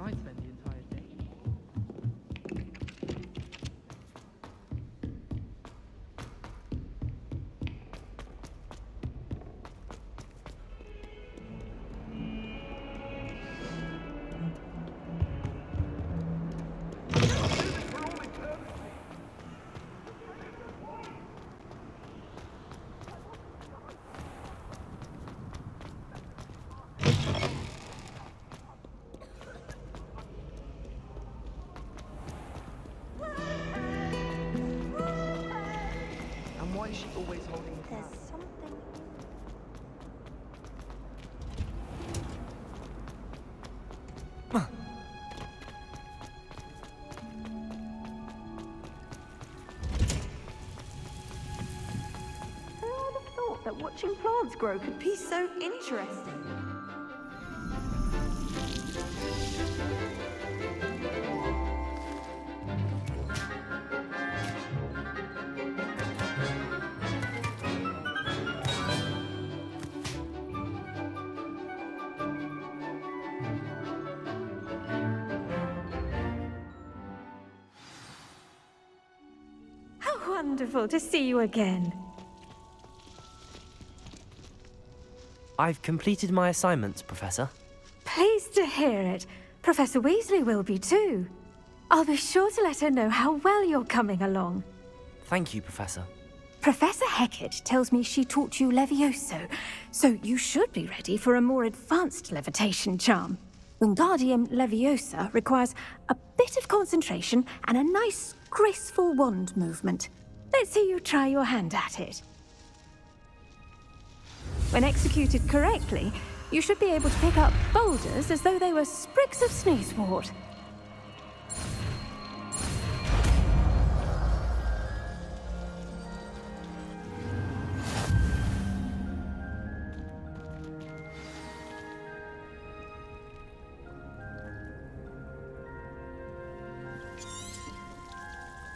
I spend the entire day. And why is she always holding the There's cat? something. Who would have thought that watching plants grow could be so interesting? How wonderful to see you again. I've completed my assignments, Professor. Pleased to hear it. Professor Weasley will be too. I'll be sure to let her know how well you're coming along. Thank you, Professor. Professor Hecat tells me she taught you Levioso, so you should be ready for a more advanced levitation charm. Wingardium Leviosa requires a bit of concentration and a nice, graceful wand movement. Let's see you try your hand at it. When executed correctly, you should be able to pick up boulders as though they were sprigs of sneezewort.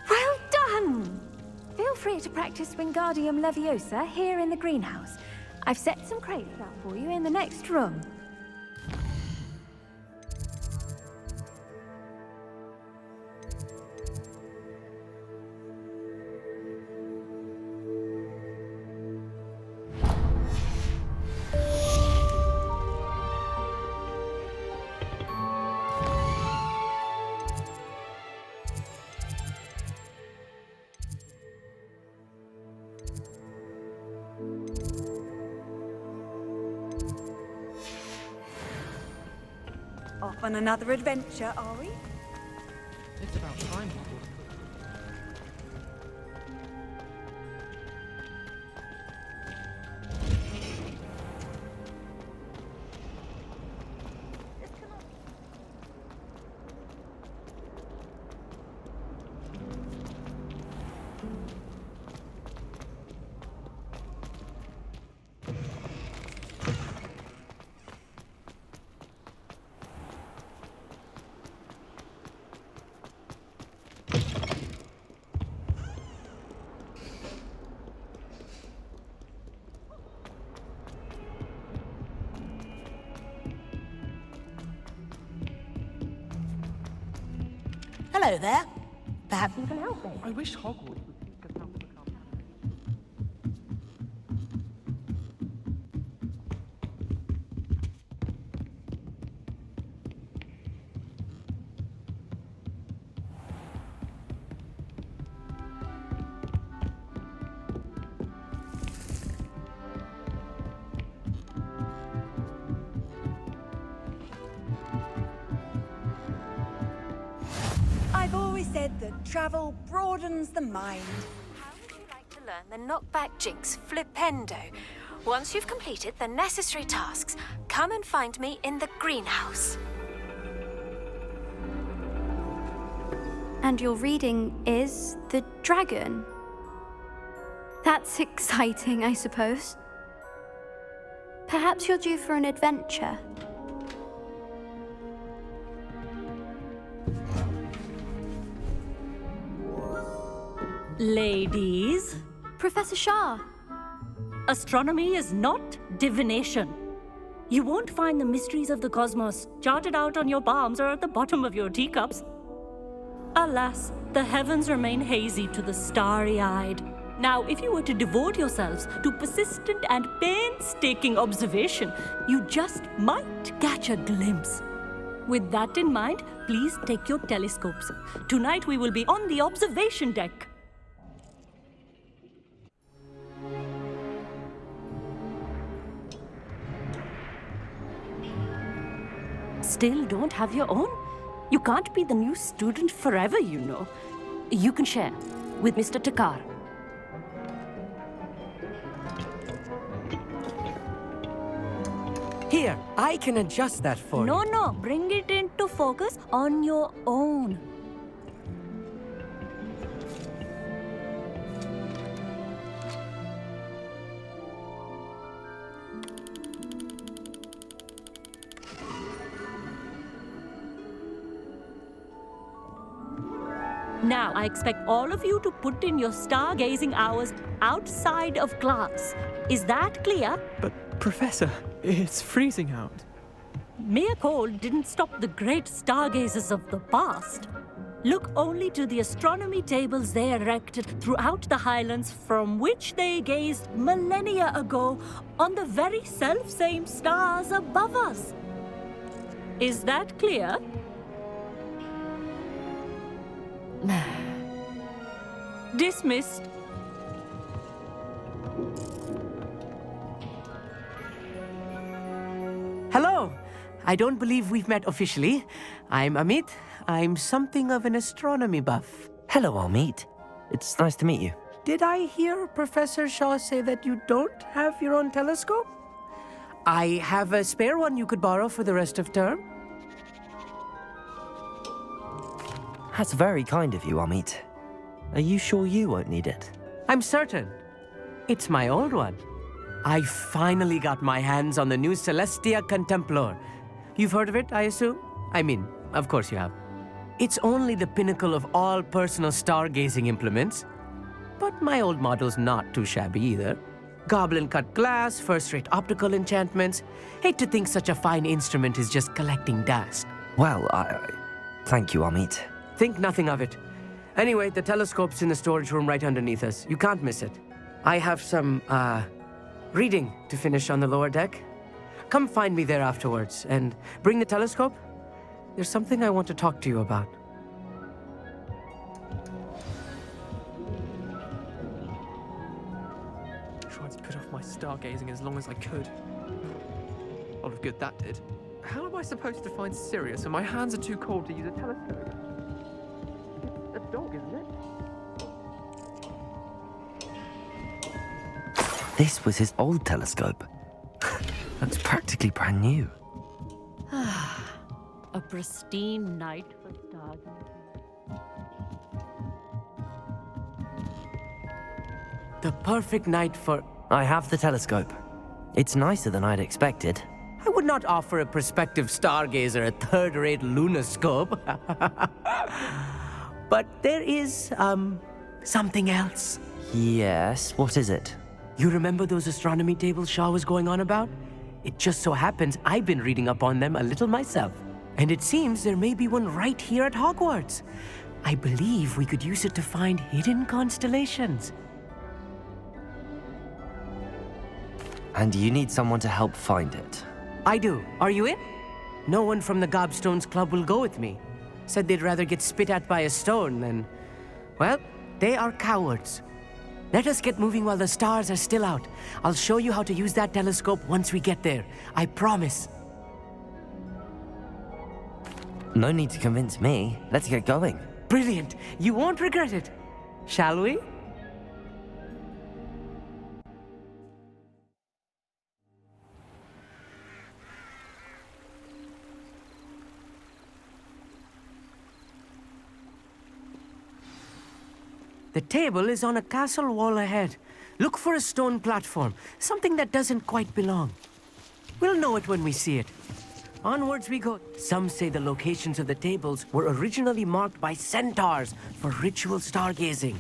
Well done! Feel free to practice Wingardium Leviosa here in the greenhouse. I've set some crates out for you in the next room. Off on another adventure, are we? It's about time, Hogwarts. Hello there. Perhaps you can help me. I wish Hogwarts would teach us how to become happy. I've always said that travel broadens the mind. How would you like to learn the knockback jinx flipendo? Once you've completed the necessary tasks, come and find me in the greenhouse. And your reading is the dragon. That's exciting, I suppose. Perhaps you're due for an adventure. Ladies, Professor Shah, astronomy is not divination. You won't find the mysteries of the cosmos charted out on your palms or at the bottom of your teacups. Alas, the heavens remain hazy to the starry-eyed. Now, if you were to devote yourselves to persistent and painstaking observation, you just might catch a glimpse. With that in mind, please take your telescopes. Tonight we will be on the observation deck. Still don't have your own? You can't be the new student forever, you know. You can share with Mr. Takar. Here, I can adjust that for you. No, bring it into focus on your own. Now, I expect all of you to put in your stargazing hours outside of class. Is that clear? But, Professor, it's freezing out. Mere cold didn't stop the great stargazers of the past. Look only to the astronomy tables they erected throughout the highlands from which they gazed millennia ago on the very self-same stars above us. Is that clear? Dismissed. Hello. I don't believe we've met officially. I'm Amit. I'm something of an astronomy buff. Hello, Amit. It's nice to meet you. Did I hear Professor Shaw say that you don't have your own telescope? I have a spare one you could borrow for the rest of term. That's very kind of you, Amit. Are you sure you won't need it? I'm certain. It's my old one. I finally got my hands on the new Celestia Contemplar. You've heard of it, I assume? I mean, of course you have. It's only the pinnacle of all personal stargazing implements. But my old model's not too shabby either. Goblin-cut glass, first-rate optical enchantments. Hate to think such a fine instrument is just collecting dust. Well, thank you, Amit. Think nothing of it. Anyway, the telescope's in the storage room right underneath us. You can't miss it. I have some, reading to finish on the lower deck. Come find me there afterwards, and bring the telescope. There's something I want to talk to you about. Tried to put off my stargazing as long as I could. A lot of good that did. How am I supposed to find Sirius when my hands are too cold to use a telescope? It's a dog, isn't it? This was his old telescope. Looks practically brand new. A pristine night for stargazing. The perfect night for... I have the telescope. It's nicer than I'd expected. I would not offer a prospective stargazer a third-rate lunoscope. But there is, something else. Yes, what is it? You remember those astronomy tables Shaw was going on about? It just so happens I've been reading up on them a little myself. And it seems there may be one right here at Hogwarts. I believe we could use it to find hidden constellations. And you need someone to help find it. I do. Are you in? No one from the Gobstones Club will go with me. Said they'd rather get spit at by a stone than... Well, they are cowards. Let us get moving while the stars are still out. I'll show you how to use that telescope once we get there. I promise. No need to convince me. Let's get going. Brilliant. You won't regret it. Shall we? The table is on a castle wall ahead. Look for a stone platform, something that doesn't quite belong. We'll know it when we see it. Onwards we go. Some say the locations of the tables were originally marked by centaurs for ritual stargazing.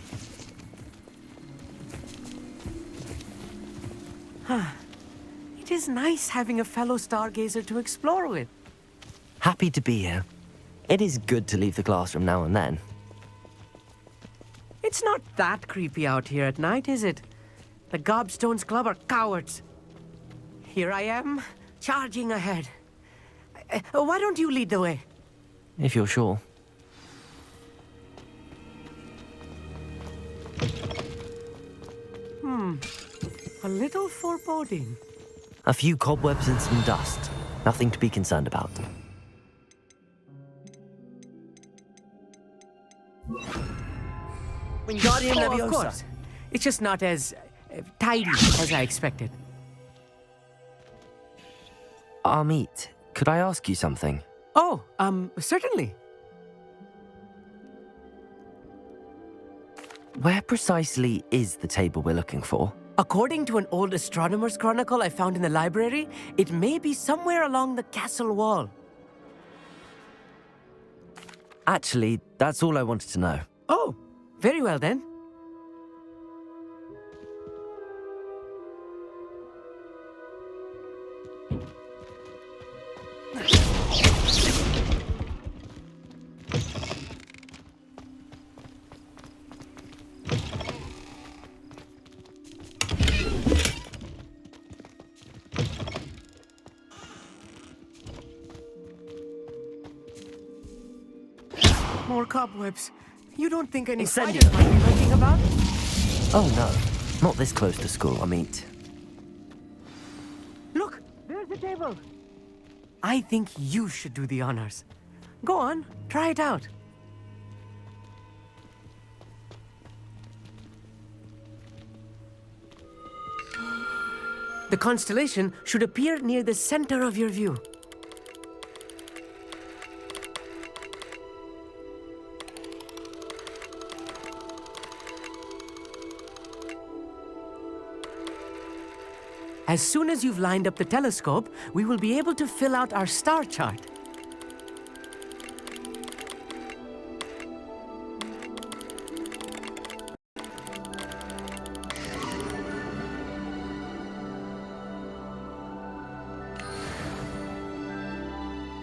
It is nice having a fellow stargazer to explore with. Happy to be here. It is good to leave the classroom now and then. It's not that creepy out here at night, is it? The Gobstones Club are cowards. Here I am, charging ahead. Why don't you lead the way? If you're sure. A little foreboding. A few cobwebs and some dust. Nothing to be concerned about. Wingardium Leviosa. Of course. It's just not as tidy as I expected. Amit, could I ask you something? Oh, certainly. Where precisely is the table we're looking for? According to an old astronomer's chronicle I found in the library, it may be somewhere along the castle wall. Actually, that's all I wanted to know. Oh, very well then. More cobwebs. You don't think any Incendio. spiders might be lurking about? Oh no, not this close to school, Amit. Look, there's the table. I think you should do the honors. Go on, try it out. The constellation should appear near the center of your view. As soon as you've lined up the telescope, we will be able to fill out our star chart.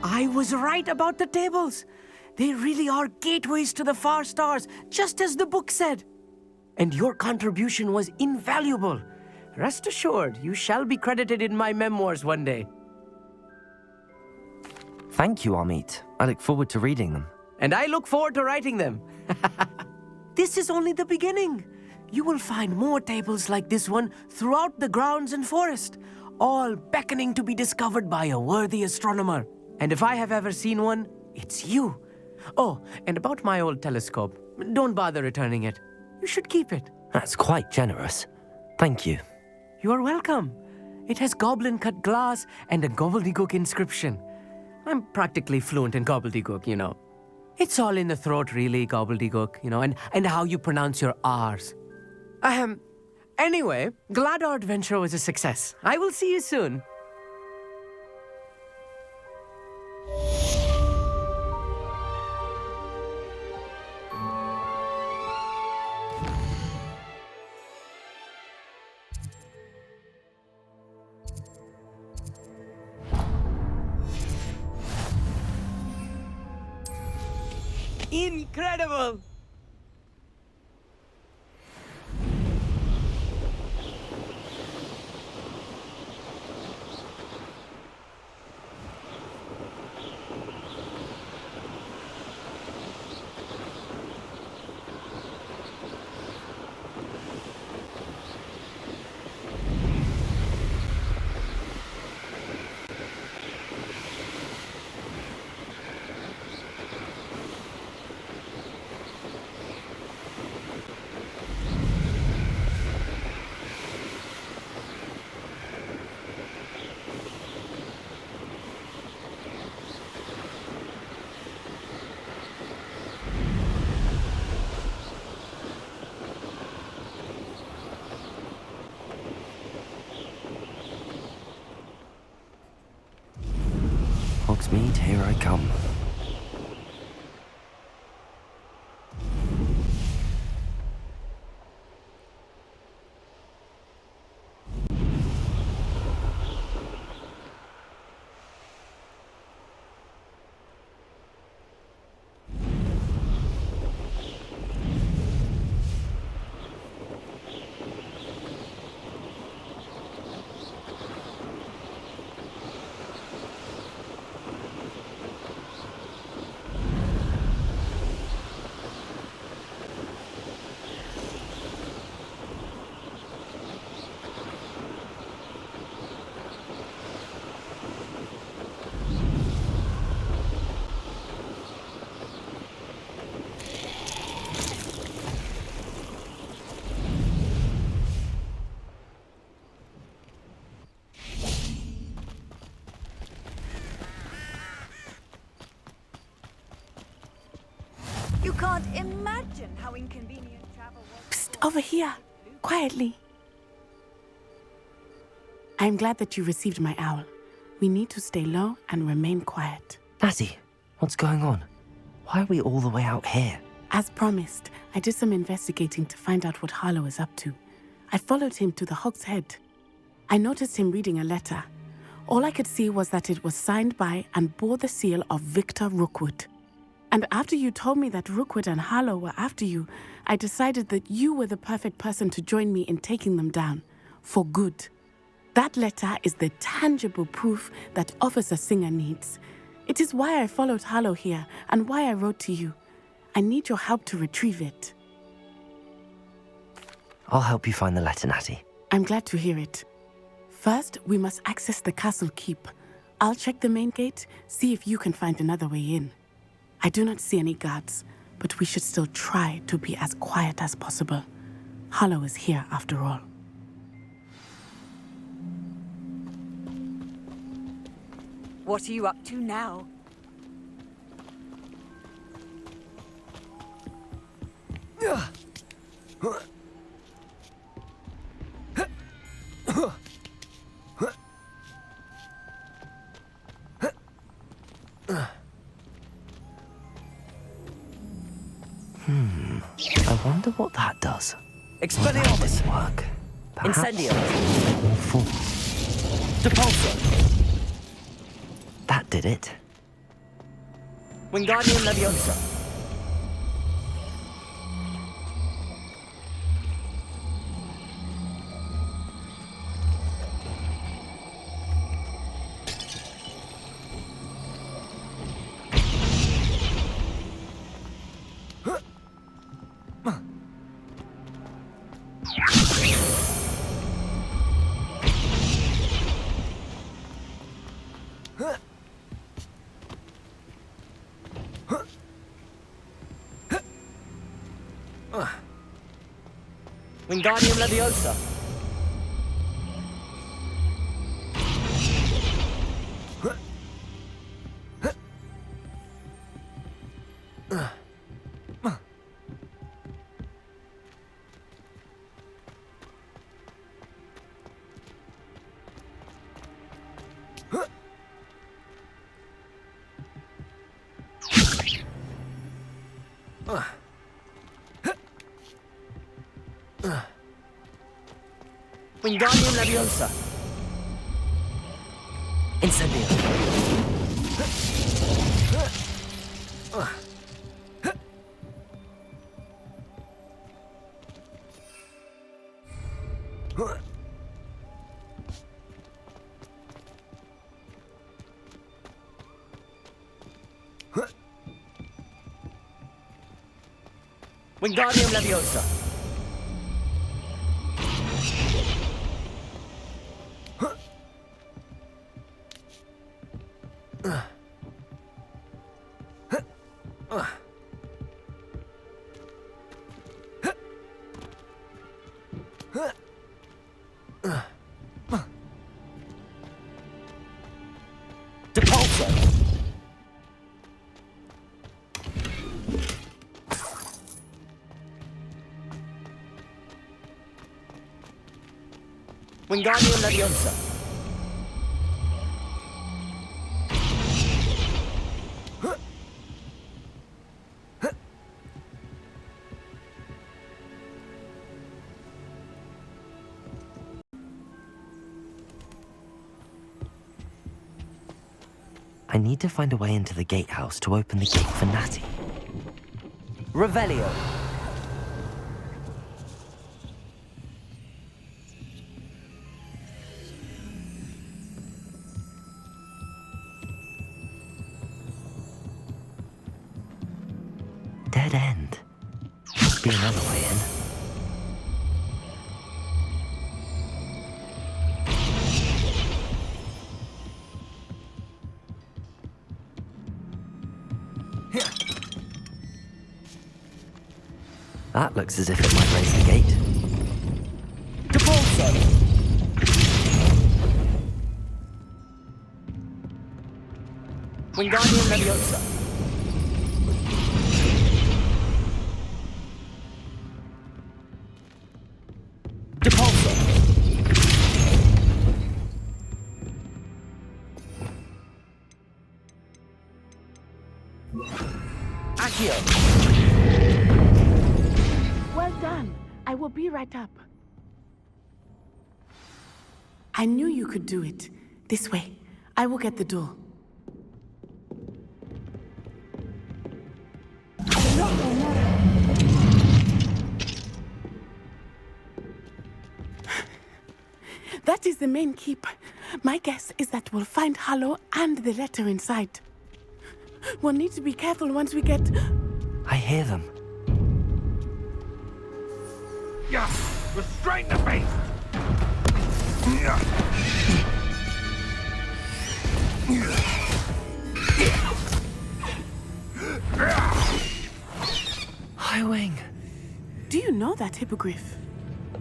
I was right about the tables. They really are gateways to the far stars, just as the book said. And your contribution was invaluable. Rest assured, you shall be credited in my memoirs one day. Thank you, Amit. I look forward to reading them. And I look forward to writing them. This is only the beginning. You will find more tables like this one throughout the grounds and forest, all beckoning to be discovered by a worthy astronomer. And if I have ever seen one, it's you. Oh, and about my old telescope, don't bother returning it. You should keep it. That's quite generous. Thank you. You are welcome. It has goblin-cut glass and a gobbledygook inscription. I'm practically fluent in gobbledygook, you know. It's all in the throat, really, gobbledygook, you know, and how you pronounce your R's. Anyway, glad our adventure was a success. I will see you soon. Incredible! Hogsmeade, here I come. You can't imagine how inconvenient travel was. Psst, over here. Quietly. I'm glad that you received my owl. We need to stay low and remain quiet. Natty, what's going on? Why are we all the way out here? As promised, I did some investigating to find out what Harlow is up to. I followed him to the Hog's Head. I noticed him reading a letter. All I could see was that it was signed by and bore the seal of Victor Rookwood. And after you told me that Rookwood and Harlow were after you, I decided that you were the perfect person to join me in taking them down. For good. That letter is the tangible proof that Officer Singer needs. It is why I followed Harlow here and why I wrote to you. I need your help to retrieve it. I'll help you find the letter, Natty. I'm glad to hear it. First, we must access the castle keep. I'll check the main gate, see if you can find another way in. I do not see any guards, but we should still try to be as quiet as possible. Harlow is here after all. What are you up to now? I wonder what that does. Expelliarmus! This work. Perhaps Incendio! more force. Depulso! That did it. Wingardium Leviosa! Wingardium Leviosa! Wingardium Leviosa! Incendio! Wingardium Leviosa! Depulso! Wingardium Leviosa! I need to find a way into the gatehouse to open the gate for Natty. Revelio! Dead end. Must be another way in. That looks as if it might raise the gate. Depulso! Wingardium Leviosa! Accio! Well done. I will be right up. I knew you could do it. This way. I will get the door. That is the main keep. My guess is that we'll find Harlow and the letter inside. We'll need to be careful once we get... I hear them. Yeah! Restrain the beast! Yeah. Highwing! Do you know that hippogriff?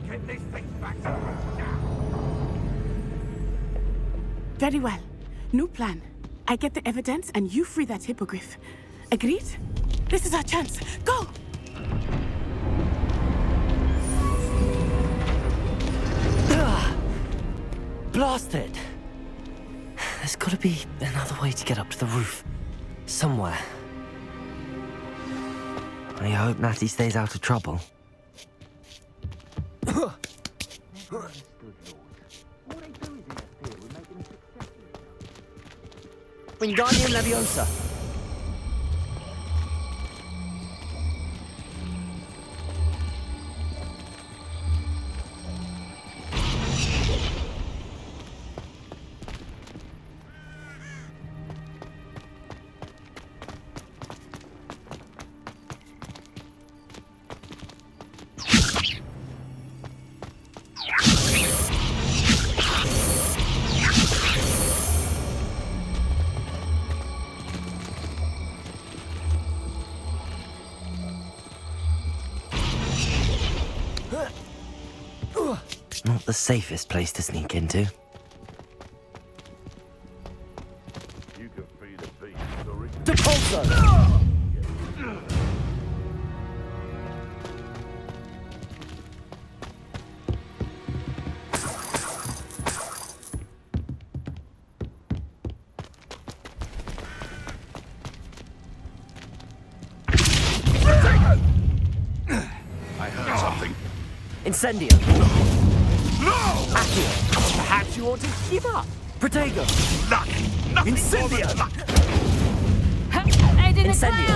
Get these things back to us now! Very well. New plan. I get the evidence and you free that hippogriff. Agreed? This is our chance. Go! Blasted! There's gotta be another way to get up to the roof. Somewhere. I hope Natty stays out of trouble. Wingardium Leviosa! Not the safest place to sneak into. You can feed a beast, sorry. Depulso! I heard something. Incendio! No! Accio! Perhaps you ought to give up. Protego! Luck! Nothing more than Incendio! luck! Incendio!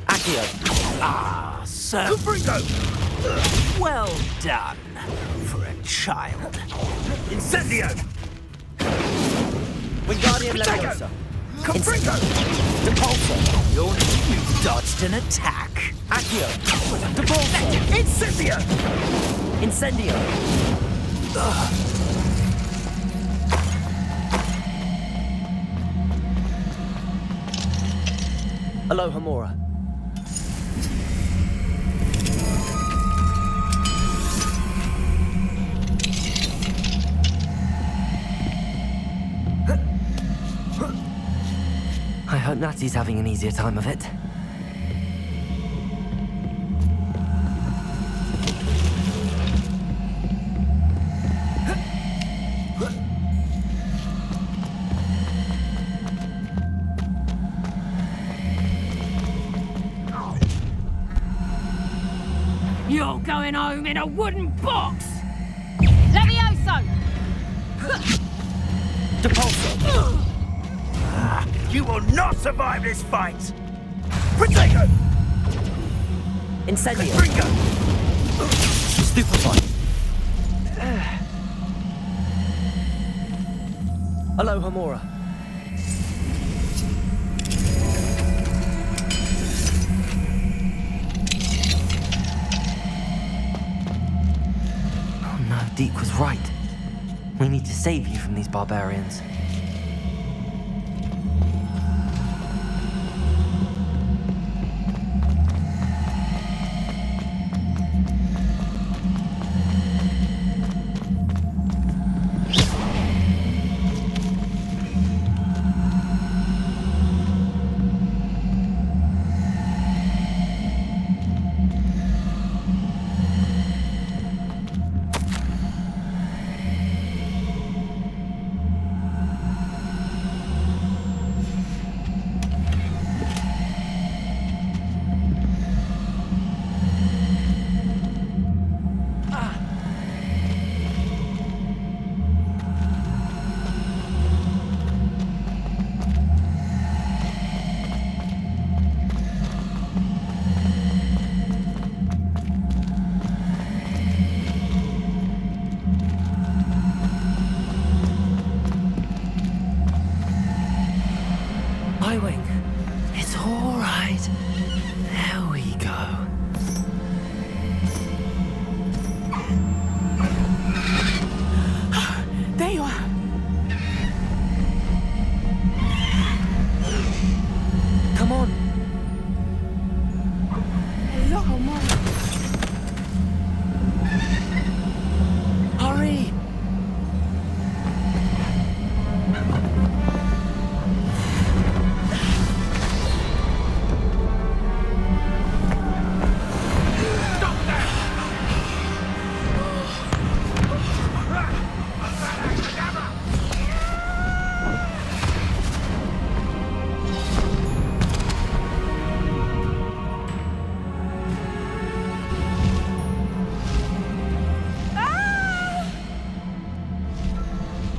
Accio! Ah, sir. Confringo! Well done for a child. Incendio! Wingardium Leviosa! Confringo! Depulso! You've dodged an attack. Accio! Depulso! Incendio! Incendio! Aloha Mora. I hope Natty's having an easier time of it. You're going home in a wooden box! Levioso! Depulso! You will not survive this fight! Protego! Incendio! Confringo! Stupefy! Aloha Mora. Oh no, Deke was right. We need to save you from these barbarians.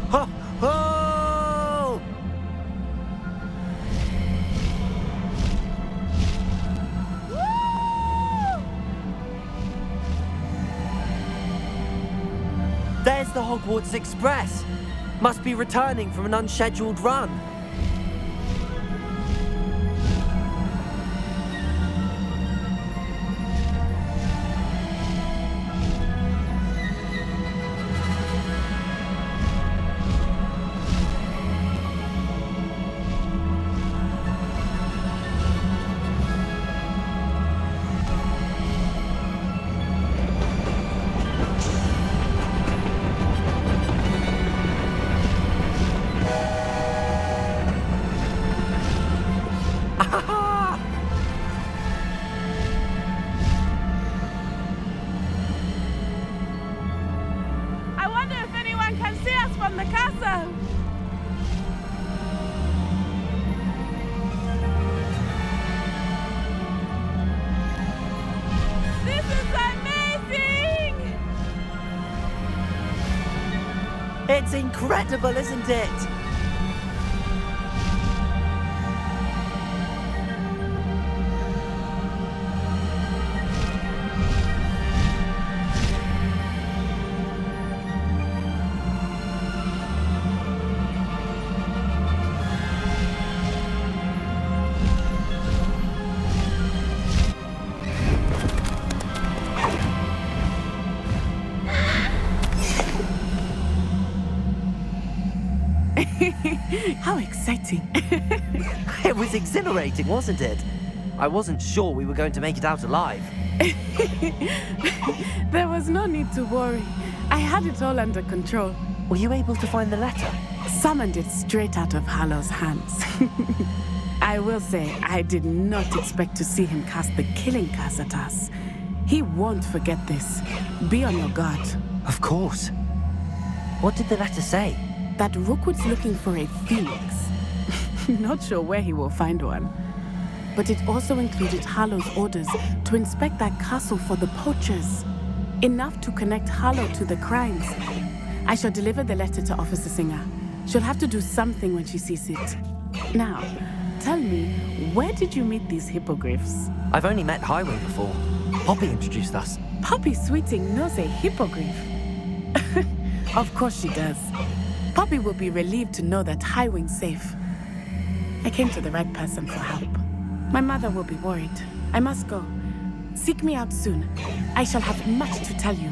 Ho! Ho! There's the Hogwarts Express. Must be returning from an unscheduled run. I wonder if anyone can see us from the castle. This is amazing! It's incredible, isn't it? How exciting. It was exhilarating, wasn't it? I wasn't sure we were going to make it out alive. There was no need to worry. I had it all under control. Were you able to find the letter? Summoned it straight out of Hallow's hands. I will say, I did not expect to see him cast the killing curse at us. He won't forget this. Be on your guard. Of course. What did the letter say? That Rookwood's looking for a phoenix. Not sure where he will find one. But it also included Hallow's orders to inspect that castle for the poachers. Enough to connect Hallow to the crimes. I shall deliver the letter to Officer Singer. She'll have to do something when she sees it. Now, tell me, where did you meet these hippogriffs? I've only met Highwing before. Poppy introduced us. Poppy Sweeting knows a hippogriff. Of course she does. Poppy will be relieved to know that Highwing's safe. I came to the right person for help. My mother will be worried. I must go. Seek me out soon. I shall have much to tell you.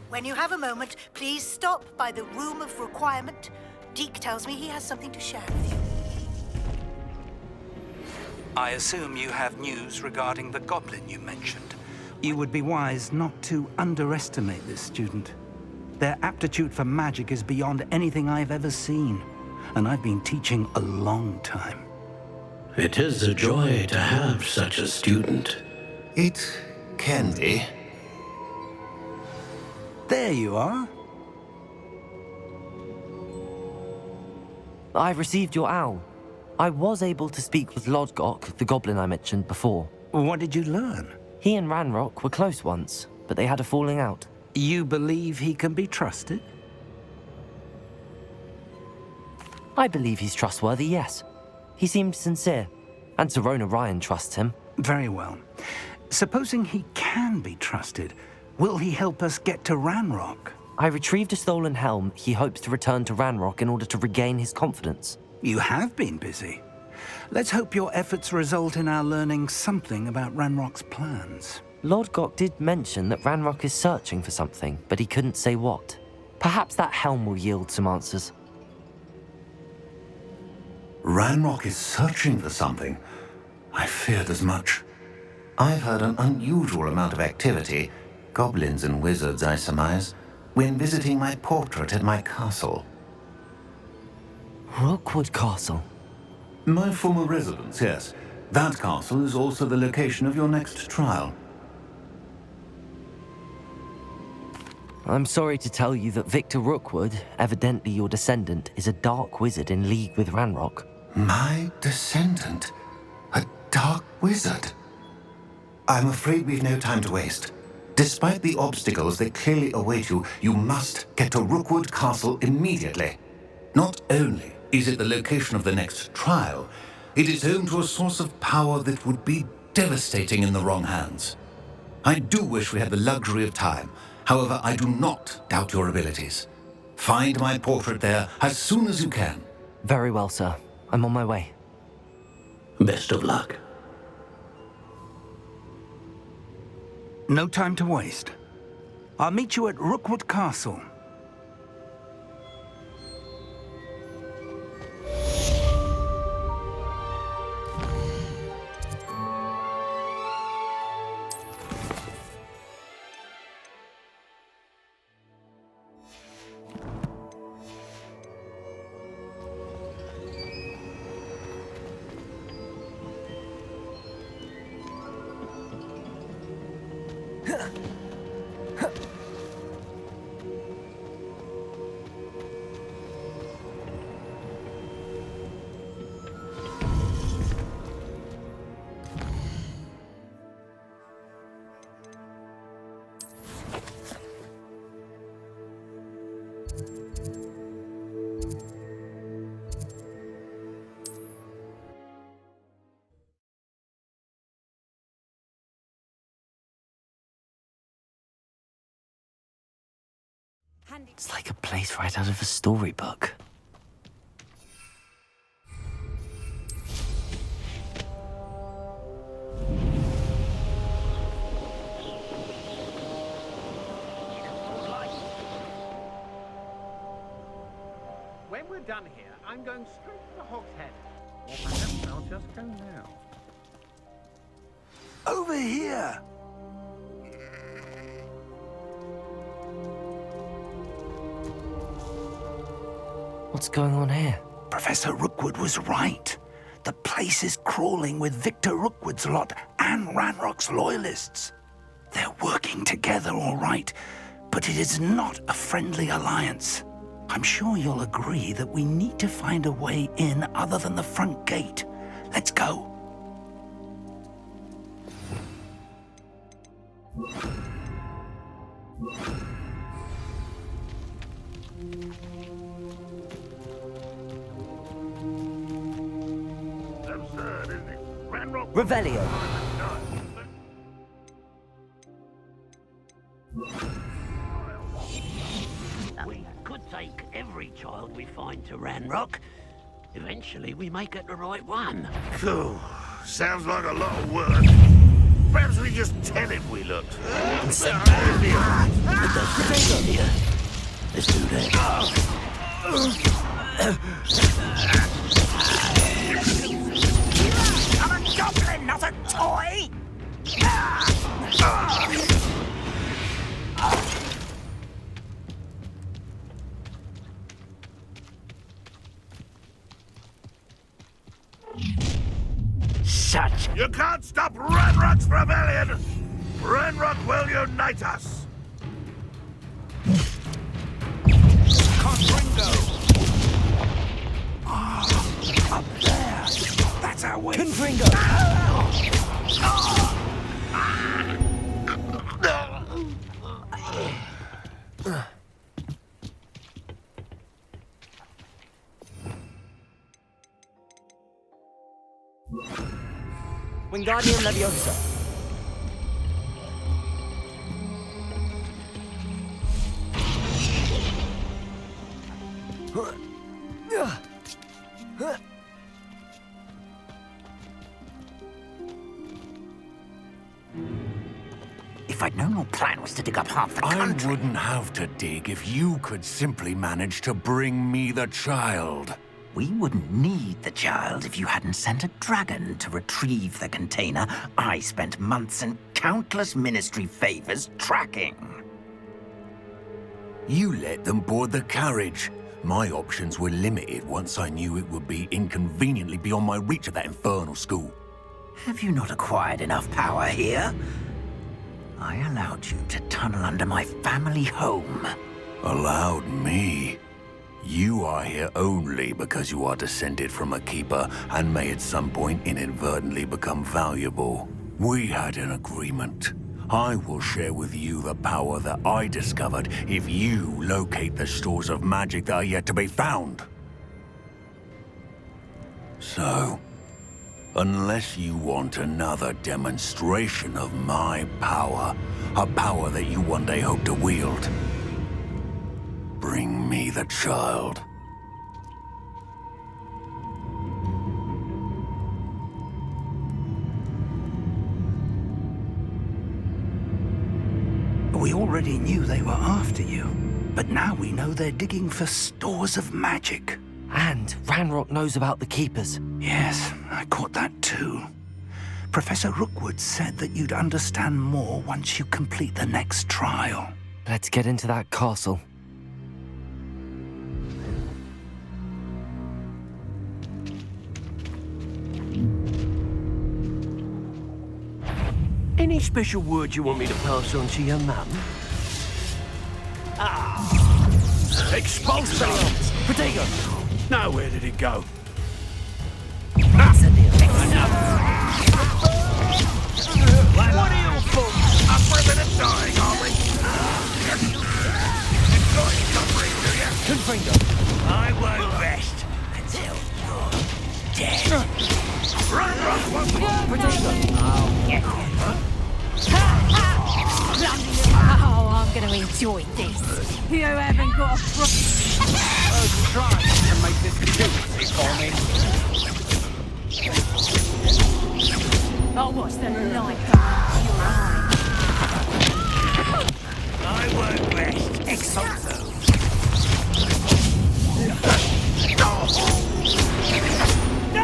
When you have a moment, please stop by the Room of Requirement. Deke tells me he has something to share with you. I assume you have news regarding the goblin you mentioned. You would be wise not to underestimate this student. Their aptitude for magic is beyond anything I've ever seen, and I've been teaching a long time. It is a joy to have such a student. It can be. There you are. I've received your owl. I was able to speak with Lodgok, the goblin I mentioned before. What did you learn? He and Ranrock were close once, but they had a falling out. You believe he can be trusted? I believe he's trustworthy, yes. He seemed sincere, and Serona Ryan trusts him. Very well. Supposing he can be trusted, will he help us get to Ranrock? I retrieved a stolen helm he hopes to return to Ranrock in order to regain his confidence. You have been busy. Let's hope your efforts result in our learning something about Ranrock's plans. Lord Gok did mention that Ranrock is searching for something, but he couldn't say what. Perhaps that helm will yield some answers. Ranrock is searching for something. I feared as much. I've heard an unusual amount of activity, goblins and wizards, I surmise, when visiting my portrait at my castle. Rookwood Castle? My former residence, yes. That castle is also the location of your next trial. I'm sorry to tell you that Victor Rookwood, evidently your descendant, is a dark wizard in league with Ranrock. My descendant? A dark wizard? I'm afraid we've no time to waste. Despite the obstacles that clearly await you, you must get to Rookwood Castle immediately. Not only is it the location of the next trial, it is home to a source of power that would be devastating in the wrong hands. I do wish we had the luxury of time. However, I do not doubt your abilities. Find my portrait there as soon as you can. Very well, sir. I'm on my way. Best of luck. No time to waste. I'll meet you at Rookwood Castle. It's like a place right out of a storybook. When we're done here, I'm going straight to the Hog's Head. Or perhaps I'll just go now. Over here! What's going on here? Professor Rookwood was right. The place is crawling with Victor Rookwood's lot and Ranrock's loyalists. They're working together, all right, but it is not a friendly alliance. I'm sure you'll agree that we need to find a way in other than the front gate. Let's go. Absurd, isn't it? Ranrock... Revelio. We could take every child we find to Ranrock. Eventually, we may get the right one. Cool. Sounds like a lot of work. Perhaps we just tell him we looked. Let's do that. I'm a goblin, not a toy! Such... You can't stop Ranrock's rebellion! Ranrock will unite us! Confringo! Up there! That's our way! Confringo! Wingardium Leviosa. If I'd known your plan was to dig up half the country... I wouldn't have to dig if you could simply manage to bring me the child. We wouldn't need the child if you hadn't sent a dragon to retrieve the container I spent months and countless ministry favors tracking. You let them board the carriage. My options were limited once I knew it would be inconveniently beyond my reach at that infernal school. Have you not acquired enough power here? I allowed you to tunnel under my family home. Allowed me? You are here only because you are descended from a keeper and may at some point inadvertently become valuable. We had an agreement. I will share with you the power that I discovered if you locate the stores of magic that are yet to be found. So, unless you want another demonstration of my power, a power that you one day hope to wield, bring me the child. We already knew they were after you, but now we know they're digging for stores of magic. And Ranrock knows about the Keepers. Yes, I caught that too. Professor Rookwood said that you'd understand more once you complete the next trial. Let's get into that castle. Any special word you want me to pass on to your mum? Expulsor! Potato! Now where did it go? What are you for? I'm president dying, are we? Enjoy covering, do ya? Confringo. I won't rest until you're dead. Run, won't Potato. I'll get you. Oh, I'm gonna enjoy this. You haven't got a Try to make this juicy for me. I'll watch the light come out your eye. I won't rest. Expulso. No!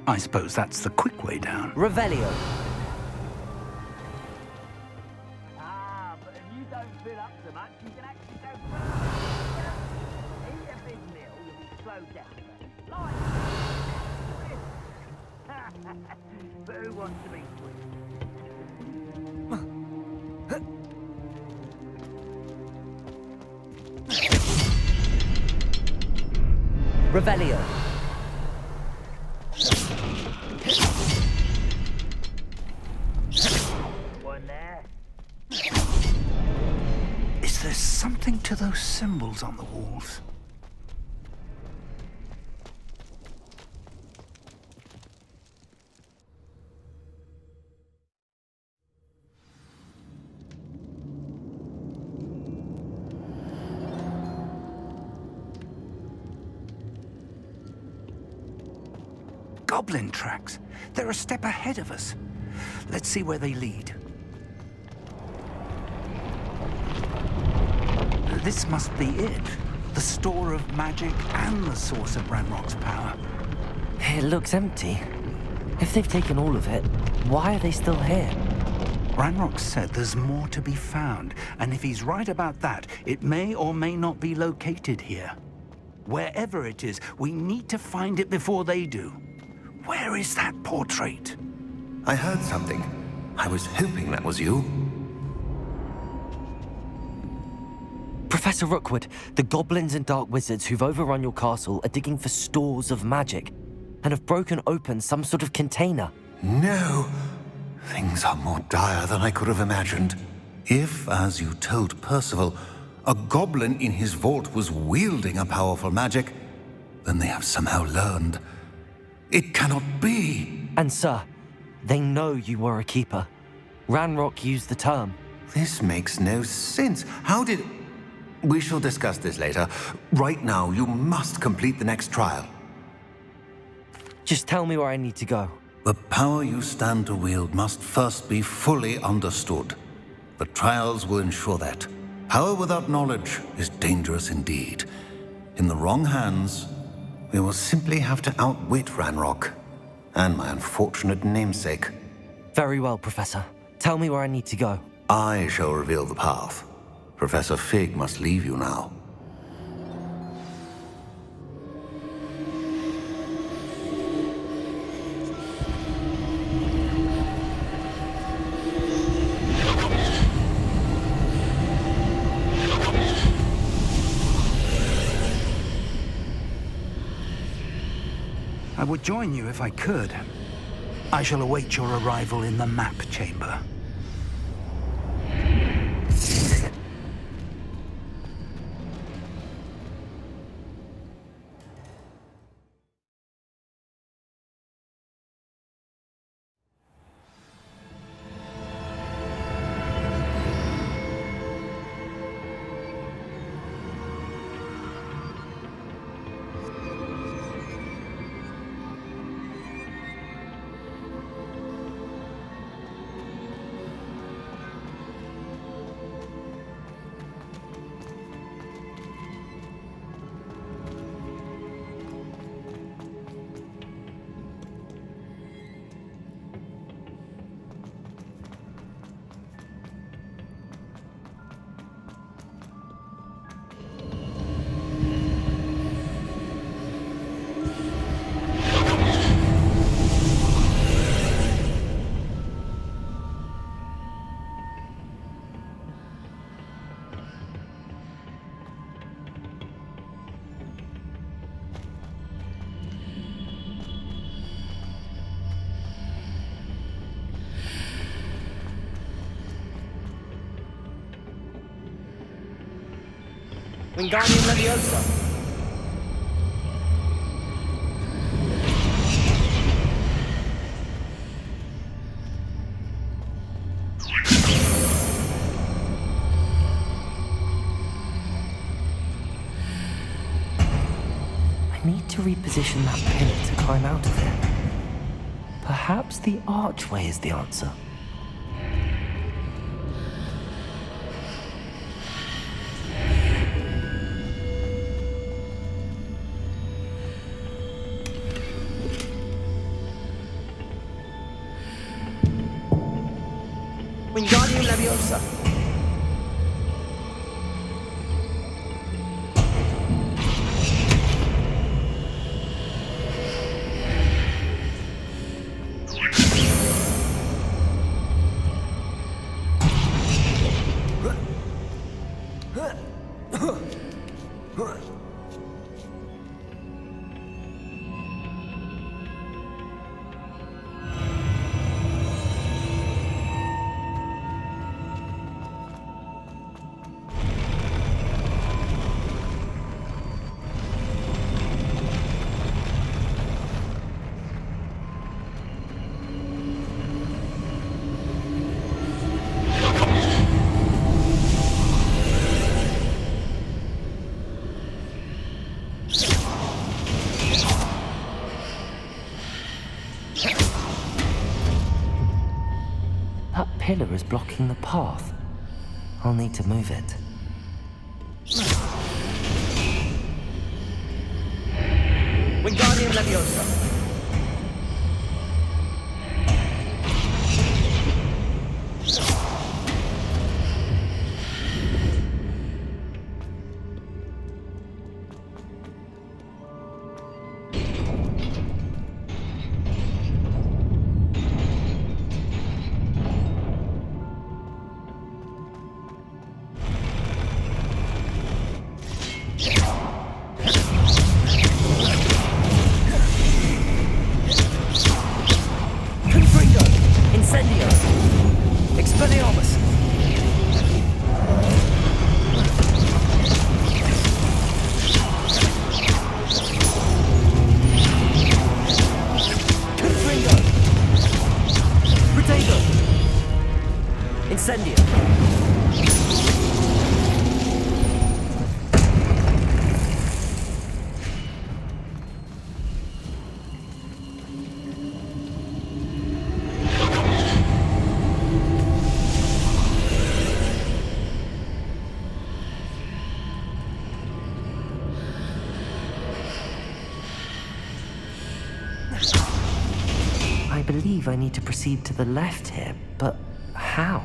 I suppose that's the quick way down. Revelio. But if you don't fill up so much, you can actually go further. Eat a big meal, you'll be slowed down. But who wants to be quick? Revelio. One there. Is there something to those symbols on the walls? Goblin tracks. They're a step ahead of us. Let's see where they lead. This must be it. The store of magic and the source of Ranrock's power. It looks empty. If they've taken all of it, why are they still here? Ranrock said there's more to be found, and if he's right about that, it may or may not be located here. Wherever it is, we need to find it before they do. Where is that portrait? I heard something. I was hoping that was you. Professor Rookwood, the goblins and dark wizards who've overrun your castle are digging for stores of magic and have broken open some sort of container. No. Things are more dire than I could have imagined. If, as you told Percival, a goblin in his vault was wielding a powerful magic, then they have somehow learned. It cannot be. And sir, they know you were a keeper. Ranrock used the term. This makes no sense. How did... We shall discuss this later. Right now, you must complete the next trial. Just tell me where I need to go. The power you stand to wield must first be fully understood. The trials will ensure that. Power without knowledge is dangerous indeed. In the wrong hands, we will simply have to outwit Ranrock and my unfortunate namesake. Very well, Professor. Tell me where I need to go. I shall reveal the path. Professor Fig must leave you now. I would join you if I could. I shall await your arrival in the map chamber. Wingardium Leviosa. I need to reposition that pillar to climb out of it. Perhaps the archway is the answer. Wingardium Leviosa. That pillar is blocking the path. I'll need to move it. Wingardium Leviosa. Incendio! I believe I need to proceed to the left here, but how?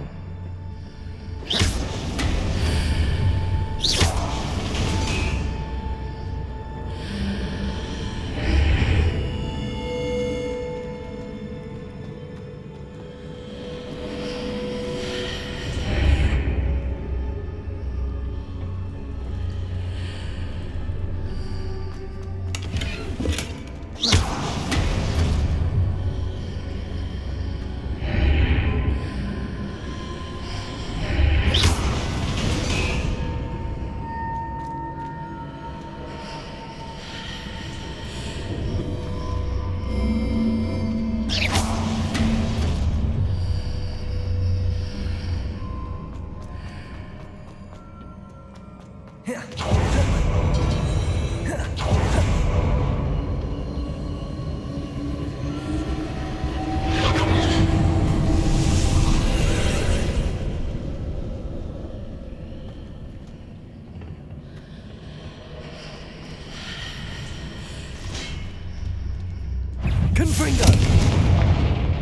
Confringo!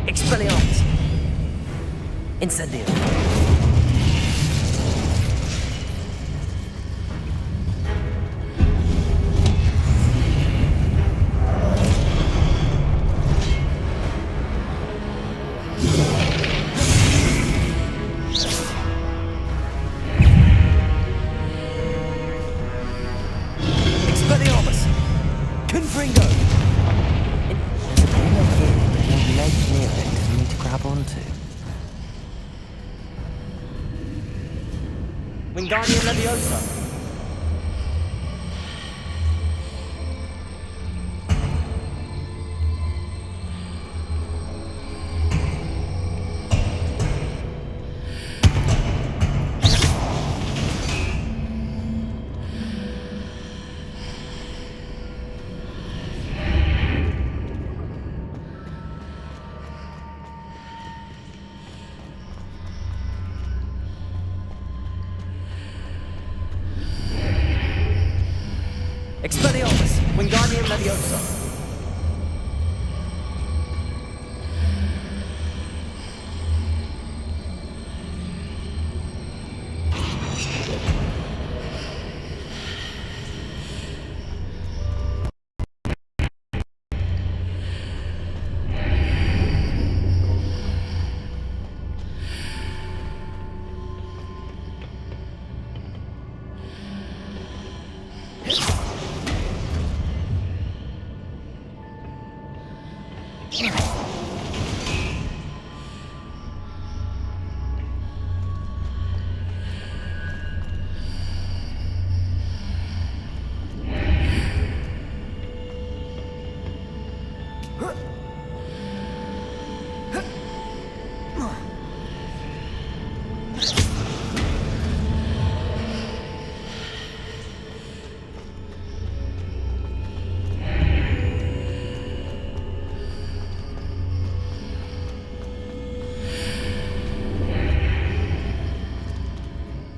Expelliarmus! Incendio! Expelliarmus! Confringo! There's a pillar here with no legs near it for me to grab onto. Wingardium Leviosa! Expelliarmus! Wingardium Leviosa!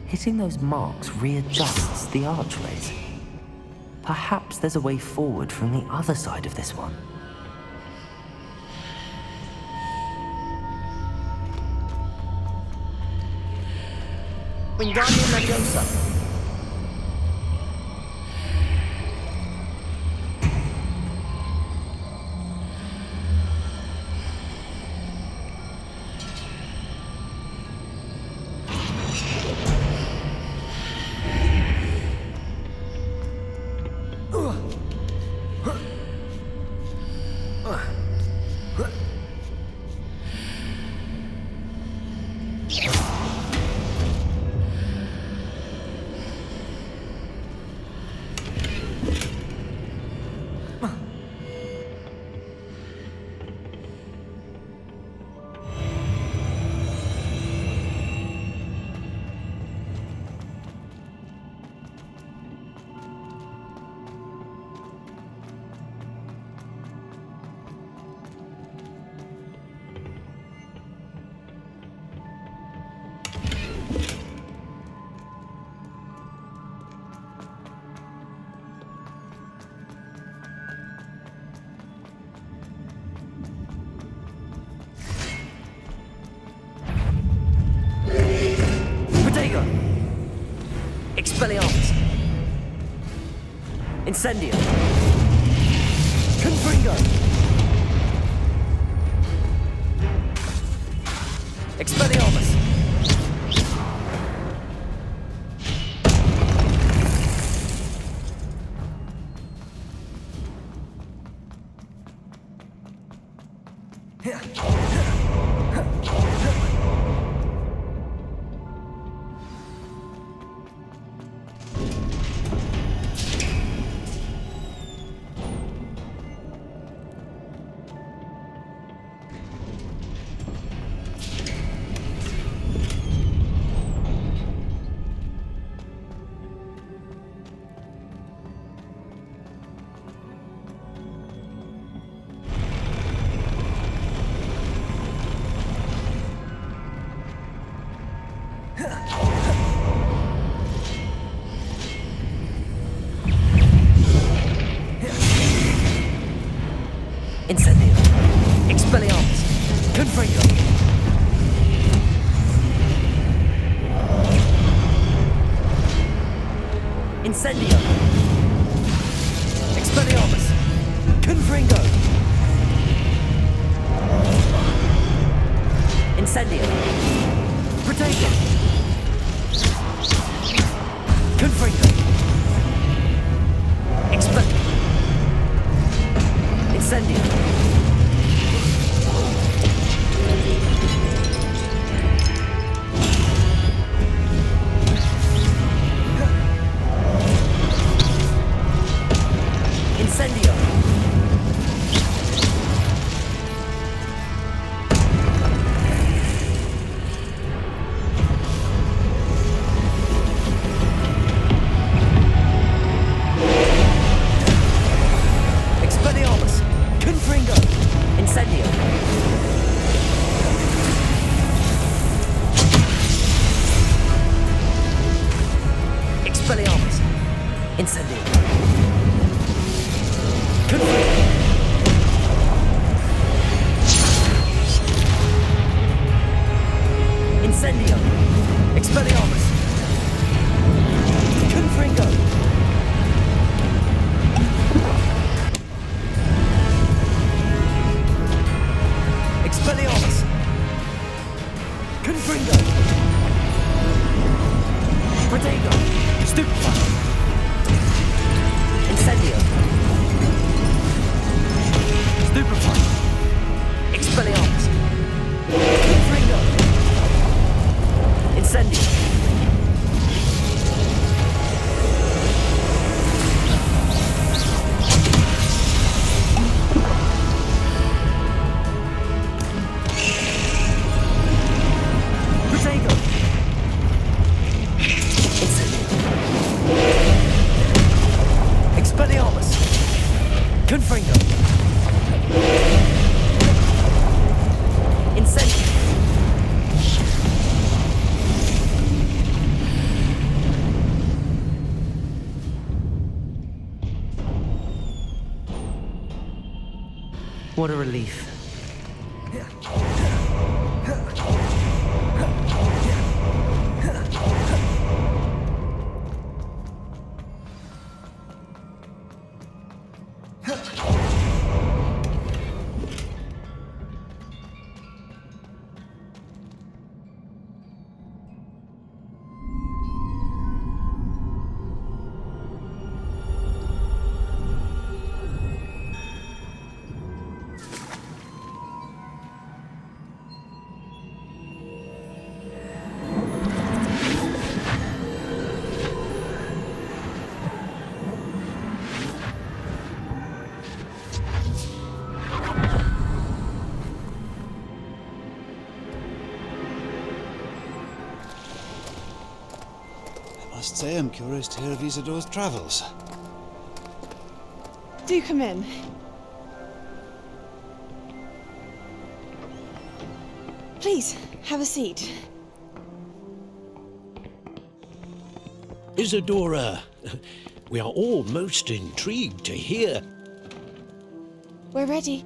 Hitting those marks readjusts the archways. Perhaps there's a way forward from the other side of this one. Wingardium Leviosa! Expelliarmus! Incendio! Confringo! Expelliarmus! Incendio! Expelliarmus! Confringo! Incendio! Expelliarmus! Confringo! Incendio! Protego! Confringo! Expelliarmus! Incendio! Incendio! Expelliarmus! Confringo! Incendio! Expelliarmus! Incendio! Confringo! Incendio! Expelliarmus! Confringo! Expelliarmus! Confringo! Protego! Stupefy! Incendio! Stupefy! Expelliarmus! Confringo! Incendio! Protego! Incendio! Expelliarmus! Confringo! Incendio! What a relief. I must say I'm curious to hear of Isidore's travels. Do come in. Please, have a seat. Isadora, we are all most intrigued to hear. We're ready.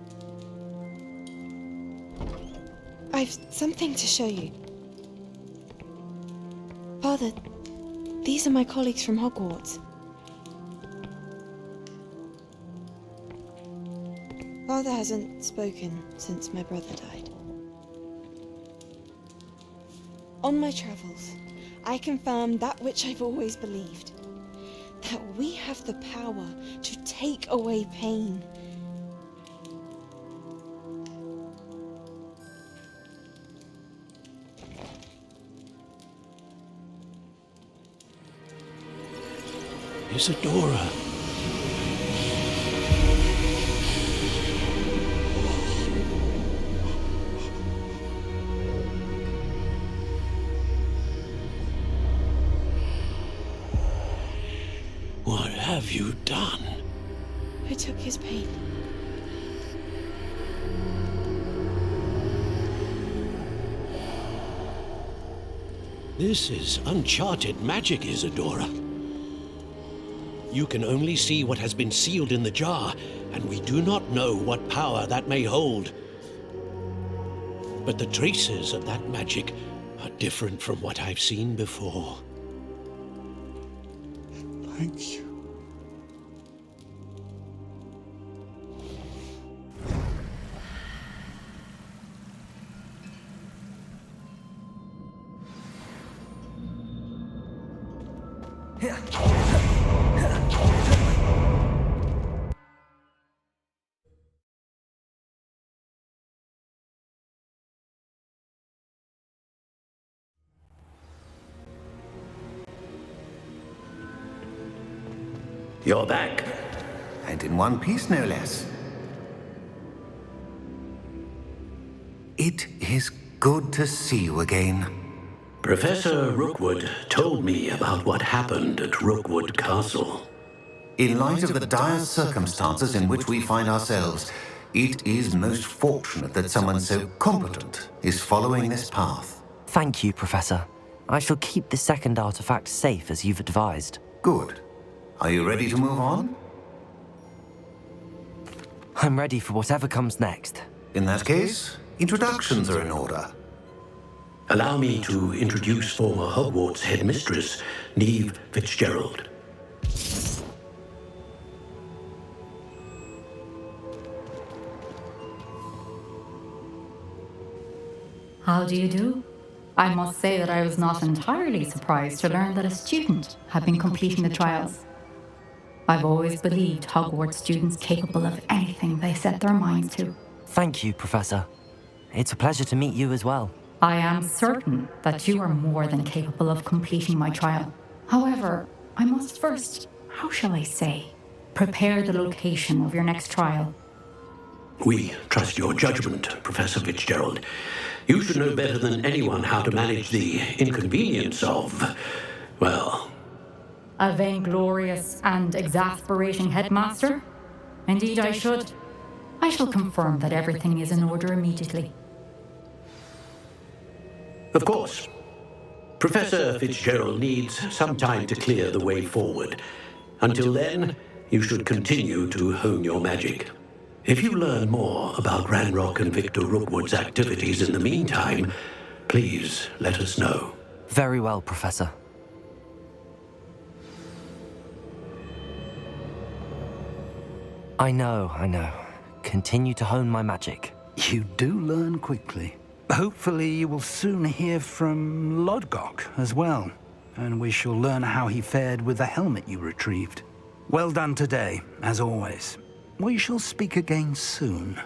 I've something to show you. Father, These are my colleagues from Hogwarts. Father hasn't spoken since my brother died. On my travels, I confirmed that which I've always believed. That we have the power to take away pain. Isadora. What have you done? I took his pain. This is uncharted magic, Isadora. You can only see what has been sealed in the jar, and we do not know what power that may hold. But the traces of that magic are different from what I've seen before. Thank you. You're back. And in one piece, no less. It is good to see you again. Professor Rookwood told me about what happened at Rookwood Castle. In light of the dire circumstances in which we find ourselves, it is most fortunate that someone so competent is following this path. Thank you, Professor. I shall keep the second artifact safe as you've advised. Good. Are you ready to move on? I'm ready for whatever comes next. In that case, introductions are in order. Allow me to introduce former Hogwarts headmistress, Neve Fitzgerald. How do you do? I must say that I was not entirely surprised to learn that a student had been completing the trials. I've always believed Hogwarts students capable of anything they set their minds to. Thank you, Professor. It's a pleasure to meet you as well. I am certain that you are more than capable of completing my trial. However, I must first, how shall I say, prepare the location of your next trial. We trust your judgment, Professor Fitzgerald. You should know better than anyone how to manage the inconvenience of, well... A vainglorious and exasperating headmaster? Indeed I should. I shall confirm that everything is in order immediately. Of course. Professor Fitzgerald needs some time to clear the way forward. Until then, you should continue to hone your magic. If you learn more about Ranrock and Victor Rookwood's activities in the meantime, please let us know. Very well, Professor. I know. Continue to hone my magic. You do learn quickly. Hopefully you will soon hear from Lodgok as well, and we shall learn how he fared with the helmet you retrieved. Well done today, as always. We shall speak again soon.